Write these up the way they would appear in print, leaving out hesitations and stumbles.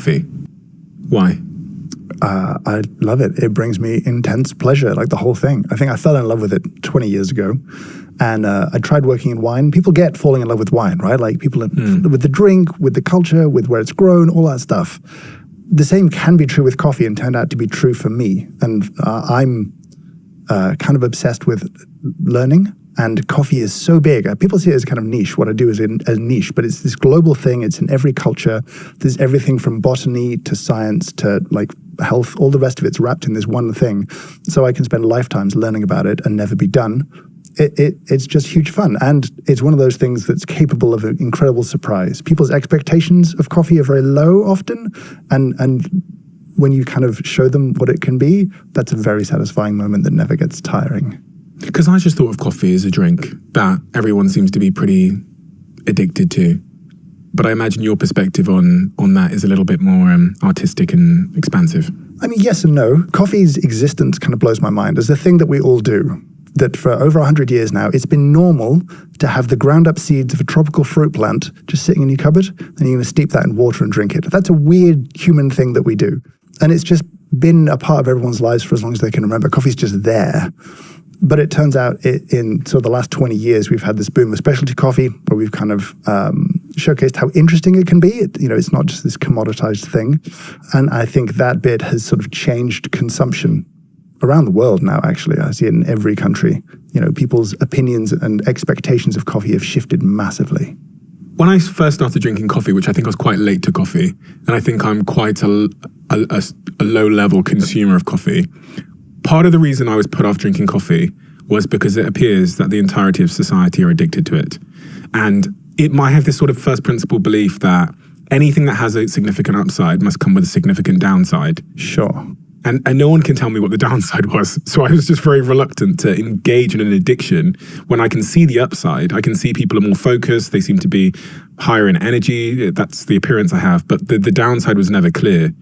coffee. Why? I love it. It brings me intense pleasure, like the whole thing. I think I fell in love with it 20 years ago. And I tried working in wine. People get falling in love with wine, right? Like people with the drink, with the culture, with where it's grown, all that stuff. The same can be true with coffee and turned out to be true for me. And I'm kind of obsessed with learning. And coffee is so big. People see it as kind of niche. What I do is a niche, but it's this global thing. It's in every culture. There's everything from botany to science to like health. All the rest of it's wrapped in this one thing. So I can spend lifetimes learning about it and never be done. It's just huge fun. And it's one of those things that's capable of an incredible surprise. People's expectations of coffee are very low often. And when you kind of show them what it can be, that's a very satisfying moment that never gets tiring. Because I just thought of coffee as a drink that everyone seems to be pretty addicted to. But I imagine your perspective on that is a little bit more artistic and expansive. I mean, yes and no. Coffee's existence kind of blows my mind as a thing that we all do. That for over 100 years now, it's been normal to have the ground up seeds of a tropical fruit plant just sitting in your cupboard, and you're going to steep that in water and drink it. That's a weird human thing that we do. And it's just been a part of everyone's lives for as long as they can remember. Coffee's just there. But it turns out in sort of the last 20 years, we've had this boom of specialty coffee where we've kind of showcased how interesting it can be. It's not just this commoditized thing. And I think that bit has sort of changed consumption around the world now, actually. I see it in every country. People's opinions and expectations of coffee have shifted massively. When I first started drinking coffee, which I think I was quite late to coffee, and I think I'm quite a low-level consumer of coffee, part of the reason I was put off drinking coffee was because it appears that the entirety of society are addicted to it. And it might have this sort of first principle belief that anything that has a significant upside must come with a significant downside. Sure. And no one can tell me what the downside was. So I was just very reluctant to engage in an addiction when I can see the upside. I can see people are more focused. They seem to be higher in energy. That's the appearance I have. But the downside was never clear.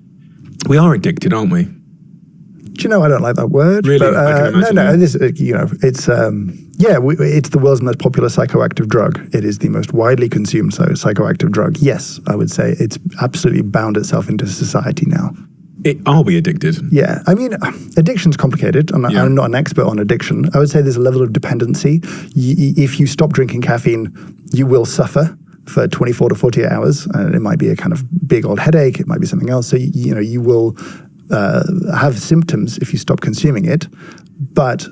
We are addicted, aren't we? Do you know, I don't like that word. Really? But, I can imagine. It's the world's most popular psychoactive drug. It is the most widely consumed psychoactive drug. Yes, I would say it's absolutely bound itself into society now. Are we addicted? Yeah. I mean, addiction's complicated. I'm not an expert on addiction. I would say there's a level of dependency. If you stop drinking caffeine, you will suffer for 24 to 48 hours. It might be a kind of big old headache. It might be something else. So, you will have symptoms if you stop consuming it. But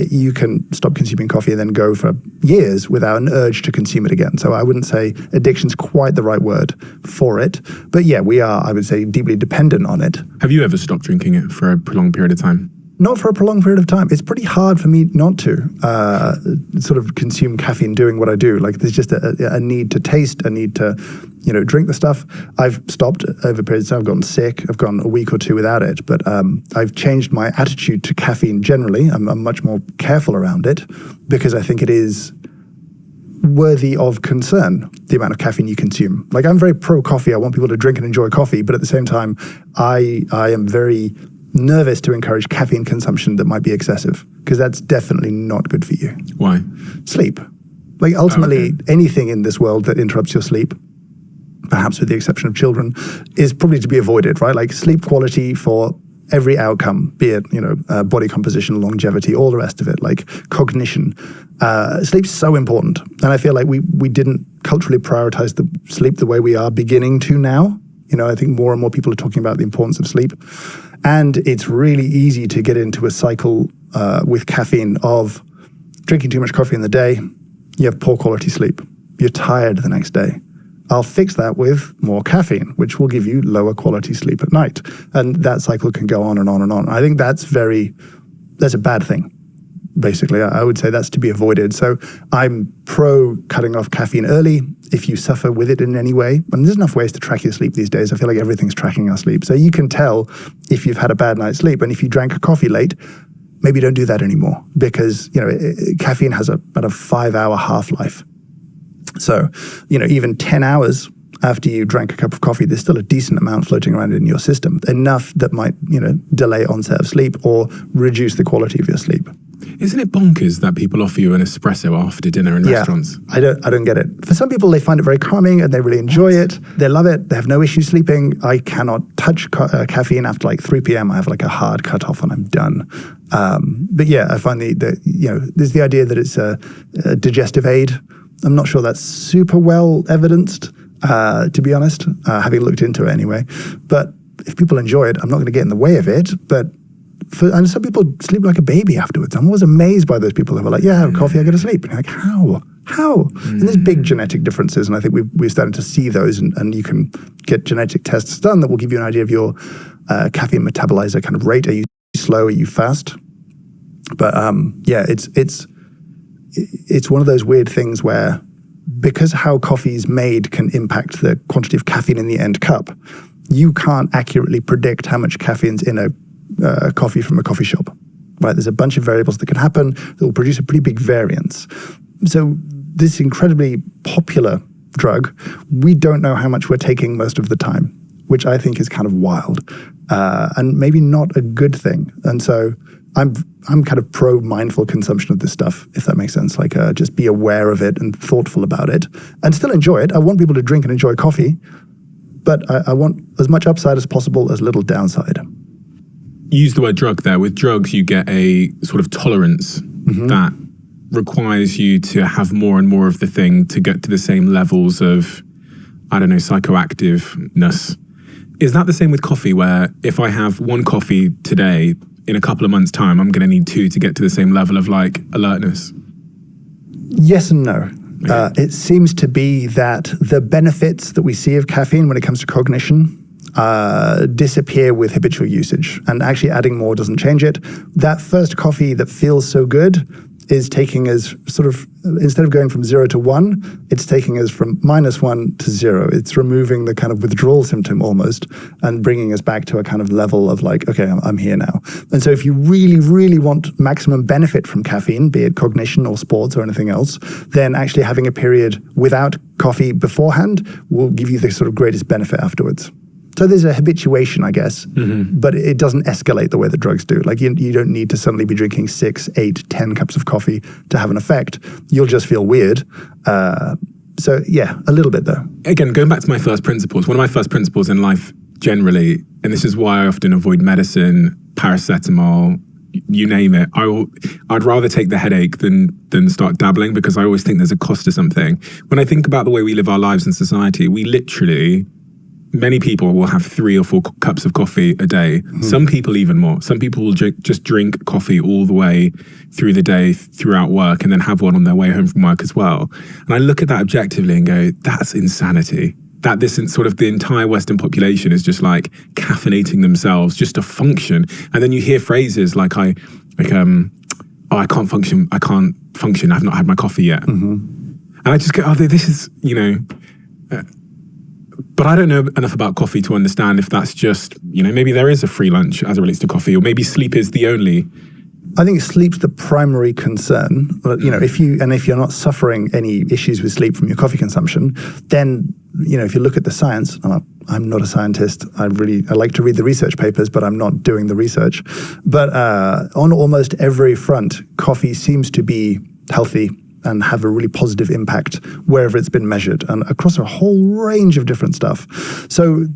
you can stop consuming coffee and then go for years without an urge to consume it again. So I wouldn't say addiction's quite the right word for it. But yeah, we are, I would say, deeply dependent on it. Have you ever stopped drinking it for a prolonged period of time? Not for a prolonged period of time. It's pretty hard for me not to sort of consume caffeine doing what I do. Like there's just a need to taste, a need to, drink the stuff. I've stopped over periods of time. I've gotten sick. I've gone a week or two without it. But I've changed my attitude to caffeine generally. I'm much more careful around it because I think it is worthy of concern, the amount of caffeine you consume. Like I'm very pro coffee. I want people to drink and enjoy coffee. But at the same time, I am very nervous to encourage caffeine consumption that might be excessive, because that's definitely not good for you. Why? Sleep. Like ultimately, anything in this world that interrupts your sleep, perhaps with the exception of children, is probably to be avoided, right? Like sleep quality for every outcome, be it, body composition, longevity, all the rest of it, like cognition. Sleep's so important. And I feel like we didn't culturally prioritize the sleep the way we are beginning to now. I think more and more people are talking about the importance of sleep. And it's really easy to get into a cycle with caffeine of drinking too much coffee in the day, you have poor quality sleep. You're tired the next day. I'll fix that with more caffeine, which will give you lower quality sleep at night. And that cycle can go on and on and on. I think that's a bad thing. Basically, I would say that's to be avoided. So I'm pro cutting off caffeine early if you suffer with it in any way. And there's enough ways to track your sleep these days. I feel like everything's tracking our sleep. So you can tell if you've had a bad night's sleep. And if you drank a coffee late, maybe don't do that anymore, because caffeine has about a 5-hour half-life. So, even 10 hours after you drank a cup of coffee, there's still a decent amount floating around in your system, enough that might, delay onset of sleep or reduce the quality of your sleep. Isn't it bonkers that people offer you an espresso after dinner in restaurants? I don't get it. For some people, they find it very calming and they really enjoy it. They love it. They have no issue sleeping. I cannot touch caffeine after like 3 p.m. I have like a hard cutoff and I'm done. But yeah, I find there's the idea that it's a digestive aid. I'm not sure that's super well evidenced, to be honest, having looked into it anyway. But if people enjoy it, I'm not going to get in the way of it. And some people sleep like a baby afterwards. I'm always amazed by those people who are like, yeah, I have coffee, I go to sleep. And you're like, how? And there's big genetic differences, and I think we're starting to see those, and you can get genetic tests done that will give you an idea of your caffeine metabolizer kind of rate. Are you slow? Are you fast? But yeah, it's one of those weird things where, because how coffee is made can impact the quantity of caffeine in the end cup, you can't accurately predict how much caffeine's in a coffee from a coffee shop. Right? There's a bunch of variables that can happen that will produce a pretty big variance. So this incredibly popular drug, we don't know how much we're taking most of the time, which I think is kind of wild, and maybe not a good thing. And so I'm kind of pro mindful consumption of this stuff, if that makes sense. Like just be aware of it and thoughtful about it, and still enjoy it. I want people to drink and enjoy coffee, but I want as much upside as possible, as little downside. You use the word drug there. With drugs, you get a sort of tolerance that requires you to have more and more of the thing to get to the same levels of, I don't know, psychoactiveness. Is that the same with coffee, where if I have one coffee today, in a couple of months' time, I'm going to need 2 to get to the same level of like alertness? Yes and no. It seems to be that the benefits that we see of caffeine when it comes to cognition disappear with habitual usage, and actually adding more doesn't change it. That first coffee that feels so good is taking us sort of, instead of going from 0 to 1, it's taking us from -1 to 0. It's removing the kind of withdrawal symptom almost and bringing us back to a kind of level of like, okay, I'm here now. And so if you really, really want maximum benefit from caffeine, be it cognition or sports or anything else, then actually having a period without coffee beforehand will give you the sort of greatest benefit afterwards. So there's a habituation, I guess, but it doesn't escalate the way the drugs do. Like you don't need to suddenly be drinking 6, 8, 10 cups of coffee to have an effect. You'll just feel weird. So yeah, a little bit though. Again, going back to my first principles, one of my first principles in life generally, and this is why I often avoid medicine, paracetamol, you name it. I'd rather take the headache than start dabbling, because I always think there's a cost to something. When I think about the way we live our lives in society, we literally, many people will have 3 or 4 cups of coffee a day. Some people even more. Some people will just drink coffee all the way through the day, throughout work, and then have one on their way home from work as well. And I look at that objectively and go, that's insanity. That this sort of the entire Western population is just like caffeinating themselves just to function. And then you hear phrases like, I can't function. I've not had my coffee yet. And I just go, this is, but I don't know enough about coffee to understand if that's just, maybe there is a free lunch as it relates to coffee, or maybe sleep is the only. I think sleep's the primary concern. But, if you're not suffering any issues with sleep from your coffee consumption, then, if you look at the science, I'm not a scientist. I like to read the research papers, but I'm not doing the research. But on almost every front, coffee seems to be healthy and have a really positive impact wherever it's been measured, and across a whole range of different stuff. So,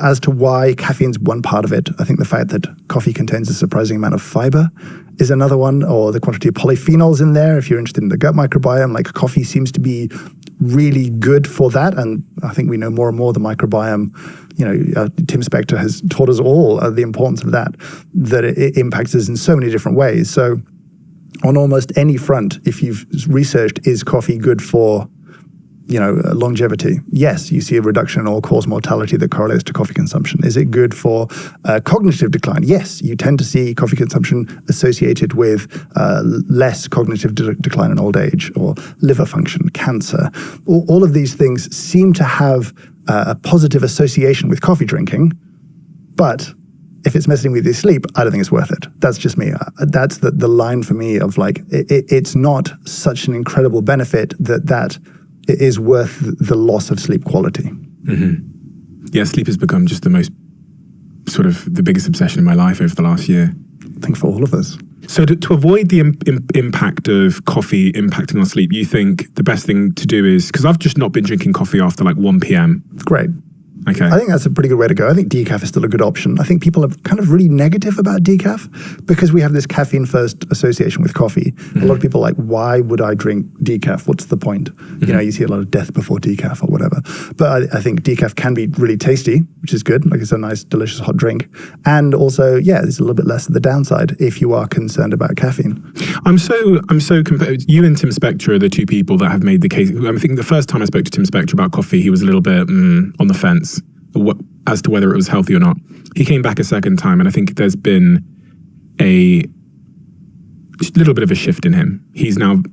as to why caffeine's one part of it, I think the fact that coffee contains a surprising amount of fiber is another one, or the quantity of polyphenols in there. If you're interested in the gut microbiome, like coffee seems to be really good for that. And I think we know more and more the microbiome, Tim Spector has taught us all the importance of that it impacts us in so many different ways. So on almost any front, if you've researched, is coffee good for, longevity? Yes, you see a reduction in all-cause mortality that correlates to coffee consumption. Is it good for cognitive decline? Yes, you tend to see coffee consumption associated with less cognitive decline in old age, or liver function, cancer. All of these things seem to have a positive association with coffee drinking, but if it's messing with your sleep, I don't think it's worth it. That's just me. That's the line for me of like, it's not such an incredible benefit that it is worth the loss of sleep quality. Yeah, sleep has become just the biggest obsession in my life over the last year. I think for all of us. So to avoid the impact of coffee impacting on sleep, you think the best thing to do is, because I've just not been drinking coffee after like 1 p.m. Great. Okay. I think that's a pretty good way to go. I think decaf is still a good option. I think people are kind of really negative about decaf because we have this caffeine first association with coffee. Mm-hmm. A lot of people are like, why would I drink decaf? What's the point? Mm-hmm. You know, you see a lot of death before decaf or whatever. But I think decaf can be really tasty, which is good. Like it's a nice, delicious hot drink. And also, yeah, there's a little bit less of the downside if you are concerned about caffeine. I'm so you and Tim Spector are the two people that have made the case. I think the first time I spoke to Tim Spector about coffee, he was a little bit on the fence as to whether it was healthy or not. He came back a second time, and I think there's been a little bit of a shift in him. He's now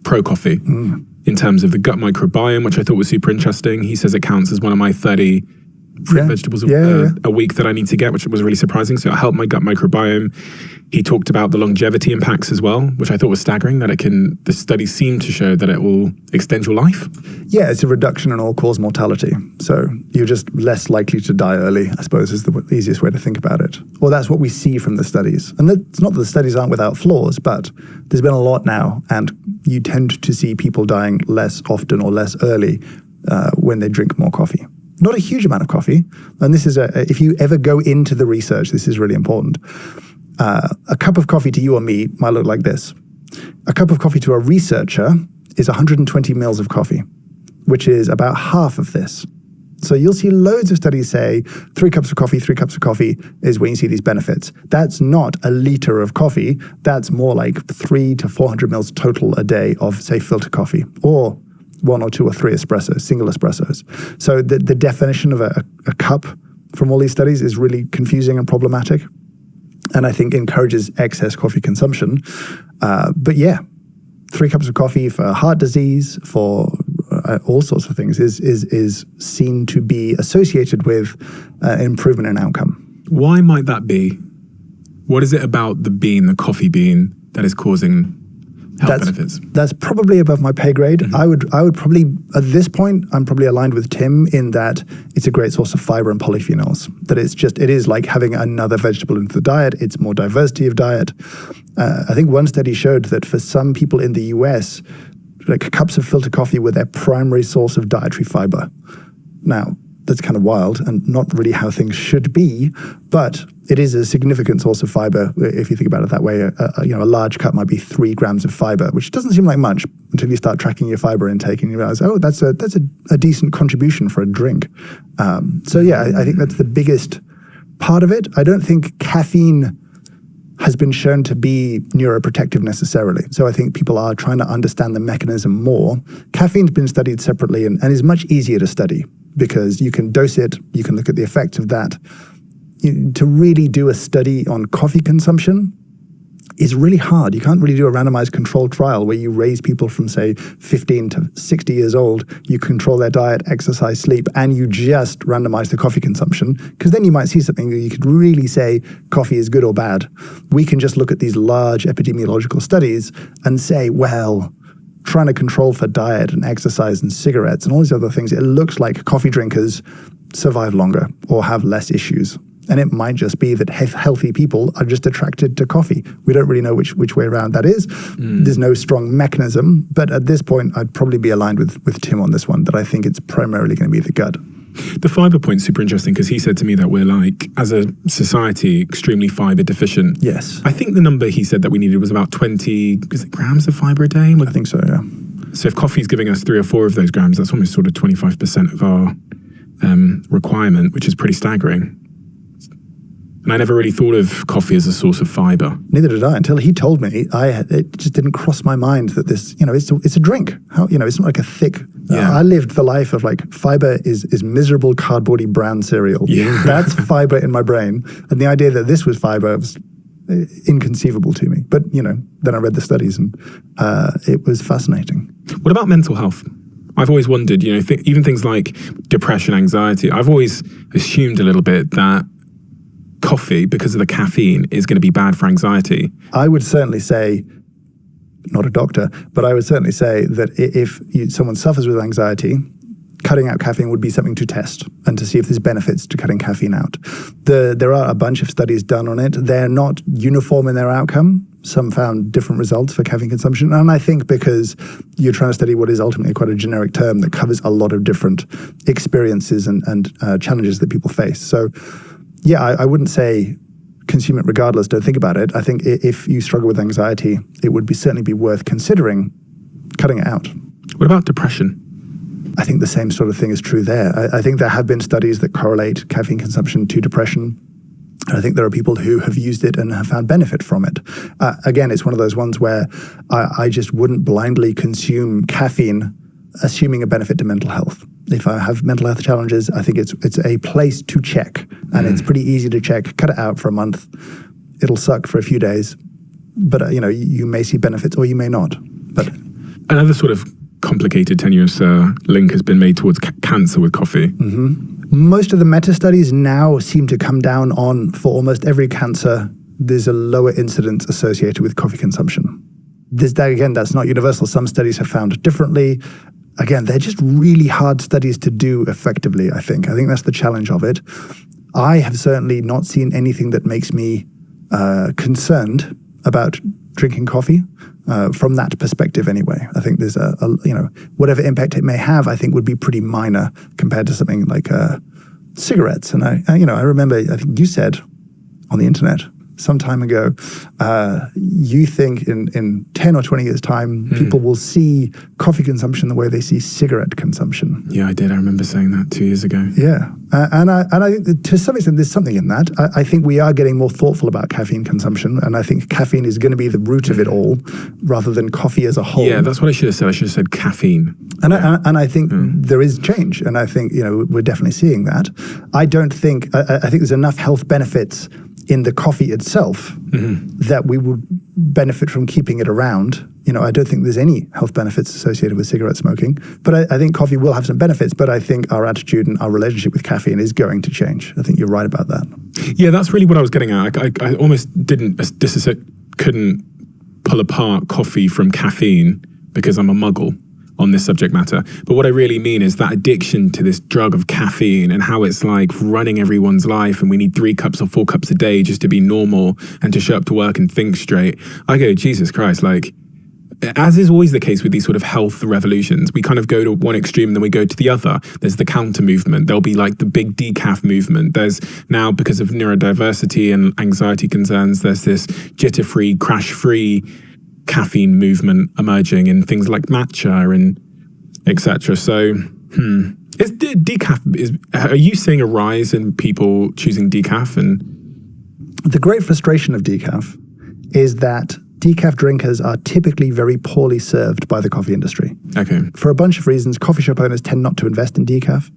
pro-coffee in terms of the gut microbiome, which I thought was super interesting. He says it counts as one of my 30 fruit vegetables a week that I need to get, which was really surprising. So it helped my gut microbiome. He talked about the longevity impacts as well, which I thought was staggering, that the studies seem to show that it will extend your life. Yeah, it's a reduction in all-cause mortality. So you're just less likely to die early, I suppose, is the easiest way to think about it. Well, that's what we see from the studies. And it's not that the studies aren't without flaws, but there's been a lot now, and you tend to see people dying less often or less early when they drink more coffee. Not a huge amount of coffee. And this is if you ever go into the research, this is really important. A cup of coffee to you or me might look like this. A cup of coffee to a researcher is 120 mils of coffee, which is about half of this. So you'll see loads of studies say 3 cups of coffee is when you see these benefits. That's not a liter of coffee. That's more like 300 to 400 mils total a day of, say, filter coffee, or 1 or 2 or 3 espressos, single espressos. So the definition of a cup from all these studies is really confusing and problematic, and I think encourages excess coffee consumption. But yeah, 3 cups of coffee for heart disease, for all sorts of things, is seen to be associated with improvement in outcome. Why might that be? What is it about the coffee bean, that is causing health benefits? That's probably above my pay grade. Mm-hmm. I would probably, at this point, I'm probably aligned with Tim in that it's a great source of fiber and polyphenols. That it is like having another vegetable into the diet. It's more diversity of diet. I think one study showed that for some people in the US, like cups of filter coffee were their primary source of dietary fiber. Now, that's kind of wild and not really how things should be, but it is a significant source of fiber if you think about it that way. A large cup might be 3 grams of fiber, which doesn't seem like much until you start tracking your fiber intake and you realize, oh, that's a decent contribution for a drink. I think that's the biggest part of it. I don't think caffeine has been shown to be neuroprotective necessarily. So I think people are trying to understand the mechanism more. Caffeine's been studied separately and is much easier to study, because you can dose it, you can look at the effects of that. To really do a study on coffee consumption is really hard. You can't really do a randomized controlled trial where you raise people from, say, 15 to 60 years old, you control their diet, exercise, sleep, and you just randomize the coffee consumption, because then you might see something that you could really say coffee is good or bad. We can just look at these large epidemiological studies and say, well, trying to control for diet and exercise and cigarettes and all these other things, it looks like coffee drinkers survive longer or have less issues. And it might just be that healthy people are just attracted to coffee. We don't really know which way around that is. There's no strong mechanism. But at this point, I'd probably be aligned with Tim on this one, that I think it's primarily going to be the gut. The fiber point's super interesting, because he said to me that we're, like, as a society, extremely fiber deficient. Yes. I think the number he said that we needed was about 20 grams of fiber a day? I think so, yeah. So if coffee's giving us 3 or 4 of those grams, that's almost sort of 25% of our requirement, which is pretty staggering. And I never really thought of coffee as a source of fiber. Neither did I, until he told me. It just didn't cross my mind that this, it's a drink. It's not like a thick. I lived the life of, like, fiber is miserable cardboardy brown cereal. Yeah. That's fiber in my brain, and the idea that this was fiber was inconceivable to me. But then I read the studies, and it was fascinating. What about mental health? I've always wondered. Even things like depression, anxiety. I've always assumed a little bit that coffee, because of the caffeine, is going to be bad for anxiety. I would certainly say, not a doctor, but I would certainly say that if someone suffers with anxiety, cutting out caffeine would be something to test and to see if there's benefits to cutting caffeine out. There are a bunch of studies done on it. They're not uniform in their outcome. Some found different results for caffeine consumption. And I think because you're trying to study what is ultimately quite a generic term that covers a lot of different experiences and challenges that people face. So yeah, I wouldn't say consume it regardless, don't think about it. I think if you struggle with anxiety, it would certainly be worth considering cutting it out. What about depression? I think the same sort of thing is true there. I think there have been studies that correlate caffeine consumption to depression. And I think there are people who have used it and have found benefit from it. Again, it's one of those ones where I just wouldn't blindly consume caffeine assuming a benefit to mental health. If I have mental health challenges, I think it's a place to check. And it's pretty easy to check. Cut it out for a month. It'll suck for a few days. But you may see benefits or you may not. But another sort of complicated, tenuous link has been made towards cancer with coffee. Mm-hmm. Most of the meta-studies now seem to come down on, for almost every cancer, there's a lower incidence associated with coffee consumption. That's not universal. Some studies have found differently. Again, they're just really hard studies to do effectively, I think. I think that's the challenge of it. I have certainly not seen anything that makes me concerned about drinking coffee from that perspective anyway. I think there's whatever impact it may have, I think would be pretty minor compared to something like cigarettes. And I remember, I think you said on the internet some time ago, you think in 10 or 20 years' time, people will see coffee consumption the way they see cigarette consumption. Yeah, I did. I remember saying that 2 years ago. Yeah. And I think to some extent, there's something in that. I think we are getting more thoughtful about caffeine consumption. And I think caffeine is going to be the root of it all rather than coffee as a whole. Yeah, that's what I should have said. I should have said caffeine. And I think there is change. And I think, we're definitely seeing that. I think there's enough health benefits in the coffee itself that we would benefit from keeping it around. I don't think there's any health benefits associated with cigarette smoking, but I think coffee will have some benefits, but I think our attitude and our relationship with caffeine is going to change. I think you're right about that. Yeah, that's really what I was getting at. I almost couldn't pull apart coffee from caffeine because I'm a muggle on this subject matter. But what I really mean is that addiction to this drug of caffeine and how it's like running everyone's life, and we need 3 cups or 4 cups a day just to be normal and to show up to work and think straight. I go, Jesus Christ, as is always the case with these sort of health revolutions, we kind of go to one extreme and then we go to the other. There's the counter movement. There'll be like the big decaf movement. There's now, because of neurodiversity and anxiety concerns, there's this jitter-free, crash-free caffeine movement emerging in things like matcha and etc. So, are you seeing a rise in people choosing decaf? And the great frustration of decaf is that decaf drinkers are typically very poorly served by the coffee industry. Okay. For a bunch of reasons, coffee shop owners tend not to invest in decaf.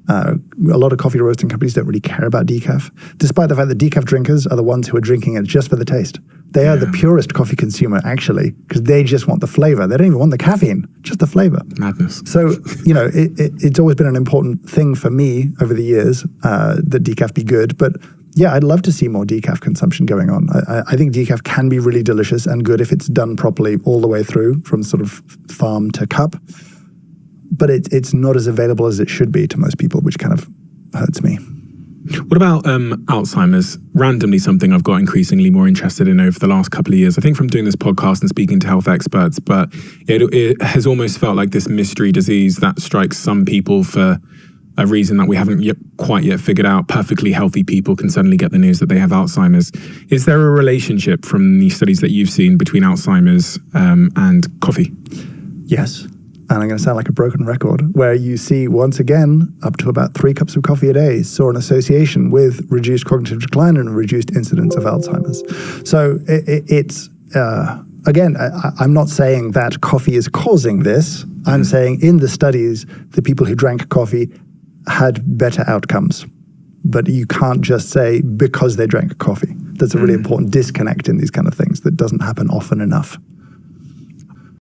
A lot of coffee roasting companies don't really care about decaf, despite the fact that decaf drinkers are the ones who are drinking it just for the taste. They are the purest coffee consumer, actually, because they just want the flavor. They don't even want the caffeine, just the flavor. Madness. So, it's always been an important thing for me over the years that decaf be good. But yeah, I'd love to see more decaf consumption going on. I think decaf can be really delicious and good if it's done properly all the way through, from sort of farm to cup. But it's not as available as it should be to most people, which kind of hurts me. What about Alzheimer's? Randomly something I've got increasingly more interested in over the last couple of years. I think from doing this podcast and speaking to health experts, but it has almost felt like this mystery disease that strikes some people for a reason that we haven't quite yet figured out. Perfectly healthy people can suddenly get the news that they have Alzheimer's. Is there a relationship from the studies that you've seen between Alzheimer's and coffee? Yes. And I'm going to sound like a broken record, where you see, once again, up to about 3 cups of coffee a day saw an association with reduced cognitive decline and a reduced incidence of Alzheimer's. So it's, again, I'm not saying that coffee is causing this. I'm saying in the studies, the people who drank coffee had better outcomes. But you can't just say because they drank coffee. That's a really important disconnect in these kind of things that doesn't happen often enough.